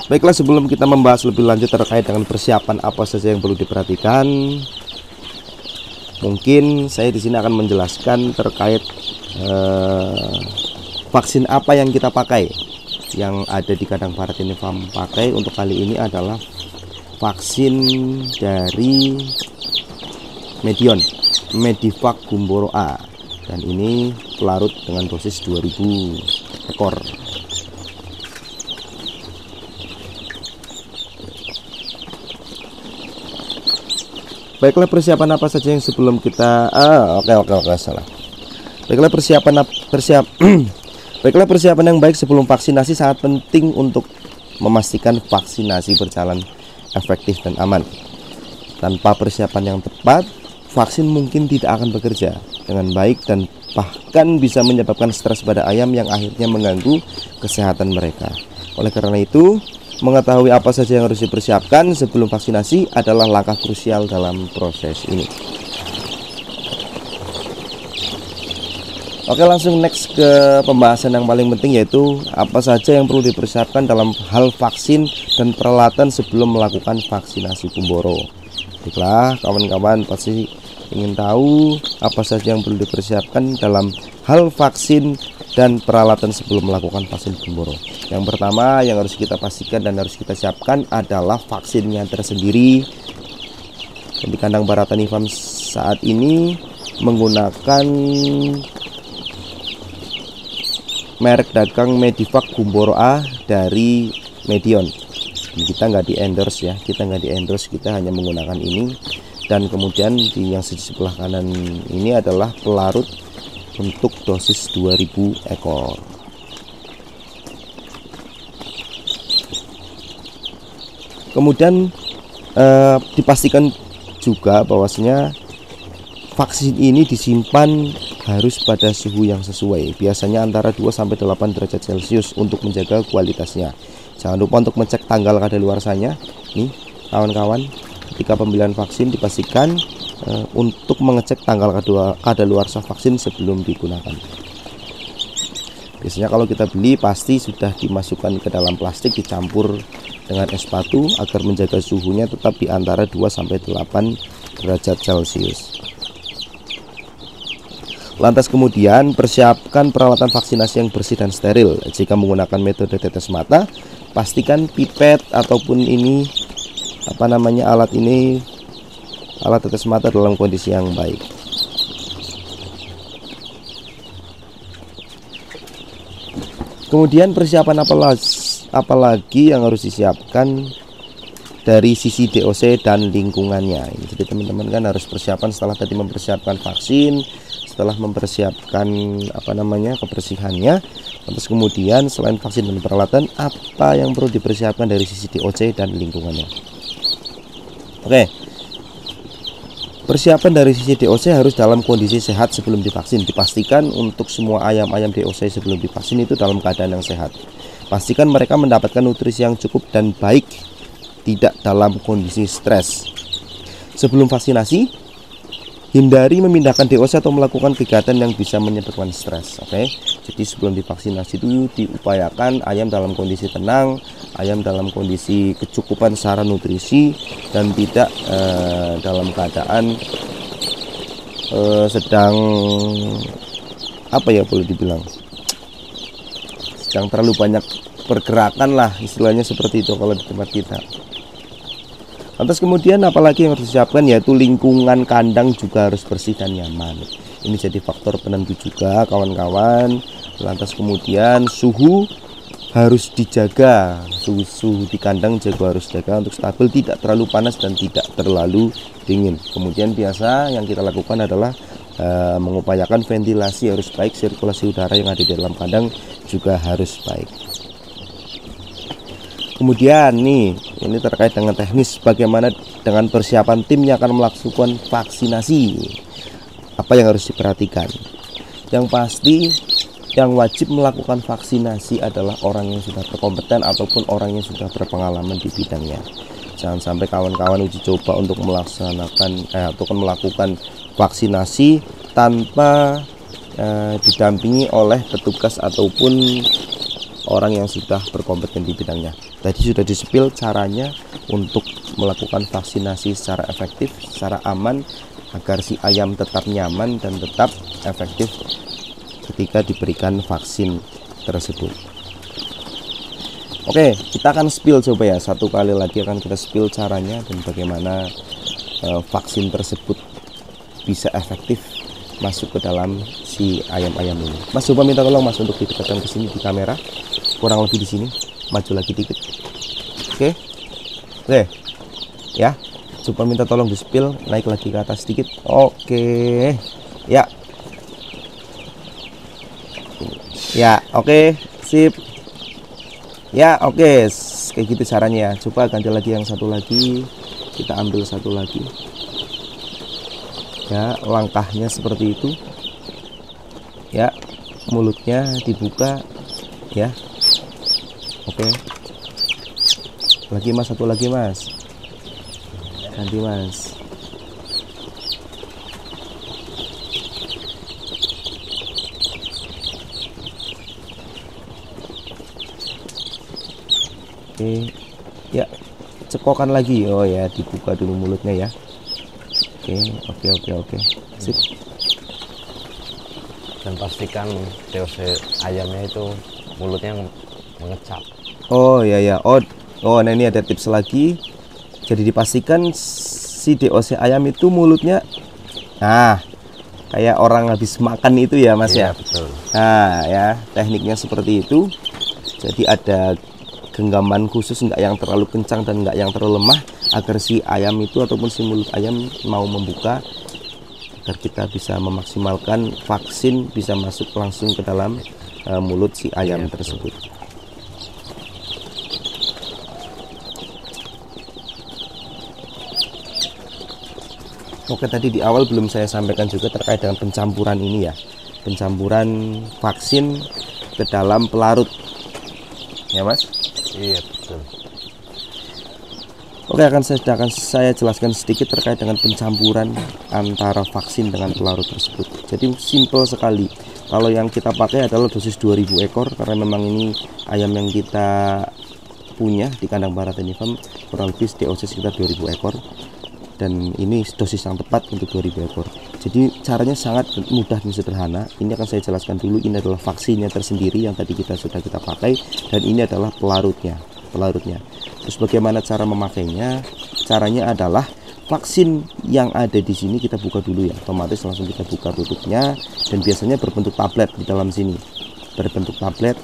Baiklah, sebelum kita membahas lebih lanjut terkait dengan persiapan apa saja yang perlu diperhatikan, mungkin saya di sini akan menjelaskan terkait vaksin apa yang kita pakai, yang ada di kandang Parathenia Farm pakai untuk kali ini adalah vaksin dari Medion, Medivac Gumboro A, dan ini pelarut dengan dosis 2000 ekor. Baiklah, persiapan apa saja yang sebelum kita salah. Baiklah, persiapan yang baik sebelum vaksinasi sangat penting untuk memastikan vaksinasi berjalan efektif dan aman. Tanpa persiapan yang tepat, vaksin mungkin tidak akan bekerja dengan baik dan bahkan bisa menyebabkan stres pada ayam yang akhirnya mengganggu kesehatan mereka. Oleh karena itu, mengetahui apa saja yang harus dipersiapkan sebelum vaksinasi adalah langkah krusial dalam proses ini. Oke, langsung next ke pembahasan yang paling penting, yaitu apa saja yang perlu dipersiapkan dalam hal vaksin dan peralatan sebelum melakukan vaksinasi Gumboro. Baiklah, kawan-kawan pasti ingin tahu apa saja yang perlu dipersiapkan dalam hal vaksin dan peralatan sebelum melakukan vaksin Gumboro. Yang pertama yang harus kita pastikan dan harus kita siapkan adalah vaksinnya tersendiri. Di kandang Parathenia Farm saat ini menggunakan merek dagang Medivac Gumboro A dari Medion. Kita nggak di endorse ya, kita hanya menggunakan ini. Dan kemudian di yang sebelah kanan ini adalah pelarut untuk dosis 2000 ekor. Kemudian dipastikan juga bahwasanya vaksin ini disimpan harus pada suhu yang sesuai, biasanya antara 2-8 derajat Celcius untuk menjaga kualitasnya. Jangan lupa untuk mengecek tanggal kadaluarsanya. Nih kawan-kawan, ketika pembelian vaksin dipastikan untuk mengecek tanggal kadaluarsa vaksin sebelum digunakan. Biasanya kalau kita beli pasti sudah dimasukkan ke dalam plastik, dicampur dengan es batu agar menjaga suhunya tetap di antara 2-8 derajat Celcius. Lantas kemudian persiapkan peralatan vaksinasi yang bersih dan steril. Jika menggunakan metode tetes mata, pastikan pipet ataupun alat tetes mata dalam kondisi yang baik. Kemudian persiapan apalagi yang harus disiapkan dari sisi DOC dan lingkungannya. Jadi teman-teman kan harus persiapan setelah tadi mempersiapkan vaksin, setelah mempersiapkan kebersihannya, terus kemudian selain vaksin dan peralatan, apa yang perlu dipersiapkan dari sisi DOC dan lingkungannya. Oke, persiapan dari sisi DOC harus dalam kondisi sehat sebelum divaksin. Dipastikan untuk semua ayam-ayam DOC sebelum divaksin itu dalam keadaan yang sehat. Pastikan mereka mendapatkan nutrisi yang cukup dan baik, tidak dalam kondisi stres. Sebelum vaksinasi, hindari memindahkan DOC atau melakukan kegiatan yang bisa menyebabkan stres. Oke, jadi sebelum divaksinasi itu diupayakan ayam dalam kondisi tenang, ayam dalam kondisi kecukupan secara nutrisi, dan tidak dalam keadaan sedang boleh dibilang sedang terlalu banyak pergerakan lah, istilahnya seperti itu kalau di tempat kita. Lantas kemudian apalagi yang harus disiapkan, yaitu lingkungan kandang juga harus bersih dan nyaman. Ini jadi faktor penentu juga kawan-kawan. Lantas kemudian suhu harus dijaga, suhu di kandang juga harus dijaga untuk stabil, tidak terlalu panas dan tidak terlalu dingin. Kemudian biasa yang kita lakukan adalah mengupayakan ventilasi harus baik, sirkulasi udara yang ada di dalam kandang juga harus baik. Kemudian ini terkait dengan teknis, bagaimana dengan persiapan tim yang akan melakukan vaksinasi. Apa yang harus diperhatikan? Yang pasti yang wajib melakukan vaksinasi adalah orang yang sudah berkompeten ataupun orang yang sudah berpengalaman di bidangnya. Jangan sampai kawan-kawan uji coba untuk melakukan vaksinasi tanpa didampingi oleh petugas ataupun orang yang sudah berkompeten di bidangnya. Tadi sudah di-spill caranya untuk melakukan vaksinasi secara efektif, secara aman, agar si ayam tetap nyaman dan tetap efektif ketika diberikan vaksin tersebut. Oke, kita akan spill coba ya, satu kali lagi akan kita spill caranya dan bagaimana vaksin tersebut bisa efektif masuk ke dalam si ayam-ayam ini. Mas coba minta tolong Mas untuk didekatkan ke sini di kamera, kurang lebih di sini, maju lagi dikit. Oke, ya, coba minta tolong di spill, naik lagi ke atas sedikit. Oke, ya, oke, sip. Ya, oke, kayak gitu caranya ya. Coba ganti lagi yang satu lagi, kita ambil satu lagi. Ya, langkahnya seperti itu. Ya, mulutnya dibuka. Ya, oke. Lagi Mas, satu lagi Mas. Ganti Mas. Oke, ya, cekokan lagi. Oh ya, dibuka dulu mulutnya ya. Oke, sip. Dan pastikan TOC ayamnya itu mulutnya mengecap. Oh ya, nah ini ada tips lagi. Jadi dipastikan si DOC ayam itu mulutnya, nah, kayak orang habis makan itu ya Mas ya. Betul. Nah ya, tekniknya seperti itu. Jadi ada genggaman khusus, nggak yang terlalu kencang dan nggak yang terlalu lemah, agar si ayam itu ataupun si mulut ayam mau membuka, agar kita bisa memaksimalkan vaksin bisa masuk langsung ke dalam mulut si ayam tersebut. Oke, tadi di awal belum saya sampaikan juga terkait dengan pencampuran ini ya, pencampuran vaksin ke dalam pelarut ya Mas. Iya, betul. Oke, akan saya jelaskan sedikit terkait dengan pencampuran antara vaksin dengan pelarut tersebut. Jadi simple sekali. Kalau yang kita pakai adalah dosis 2000 ekor, karena memang ini ayam yang kita punya di kandang Barathenia Farm kurang lebih DOC sekitar 2000 ekor. Dan ini dosis yang tepat untuk 2000 ekor. Jadi caranya sangat mudah dan sederhana. Ini akan saya jelaskan dulu. Ini adalah vaksinnya tersendiri yang tadi kita pakai, dan ini adalah pelarutnya. Terus bagaimana cara memakainya? Caranya adalah vaksin yang ada di sini kita buka dulu ya. Otomatis langsung kita buka tutupnya, dan biasanya berbentuk tablet di dalam sini. Berbentuk tablet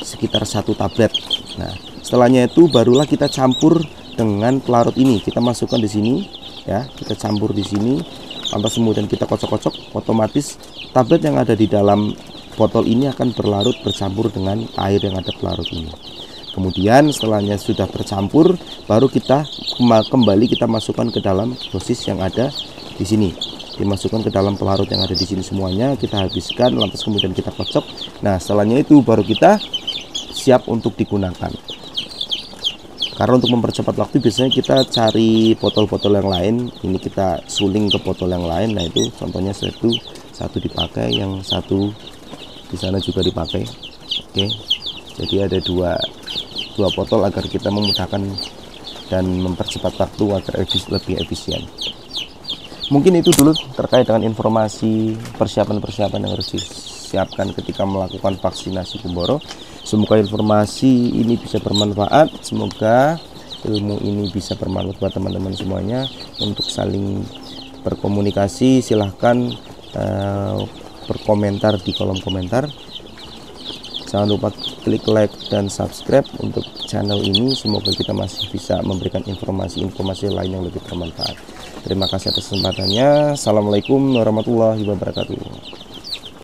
sekitar 1 tablet. Nah, setelahnya itu barulah kita campur dengan pelarut ini. Kita masukkan di sini ya, kita campur di sini, lantas kemudian kita kocok-kocok. Otomatis tablet yang ada di dalam botol ini akan berlarut bercampur dengan air yang ada pelarut ini. Kemudian setelahnya sudah tercampur, baru kita kembali kita masukkan ke dalam dosis yang ada di sini. Dimasukkan ke dalam pelarut yang ada di sini semuanya, kita habiskan, lantas kemudian kita kocok. Nah, setelahnya itu baru kita siap untuk digunakan. Karena untuk mempercepat waktu biasanya kita cari botol-botol yang lain, ini kita suling ke botol yang lain. Nah, itu contohnya satu dipakai, yang satu di sana juga dipakai. Oke, jadi ada dua botol agar kita memudahkan dan mempercepat waktu agar lebih efisien. Mungkin itu dulu terkait dengan informasi persiapan-persiapan yang harus disiapkan ketika melakukan vaksinasi Gumboro. Semoga informasi ini bisa bermanfaat, semoga ilmu ini bisa bermanfaat buat teman-teman semuanya. Untuk saling berkomunikasi silahkan berkomentar di kolom komentar. Jangan lupa klik like dan subscribe untuk channel ini. Semoga kita masih bisa memberikan informasi-informasi lain yang lebih bermanfaat. Terima kasih atas kesempatannya. Assalamualaikum warahmatullahi wabarakatuh.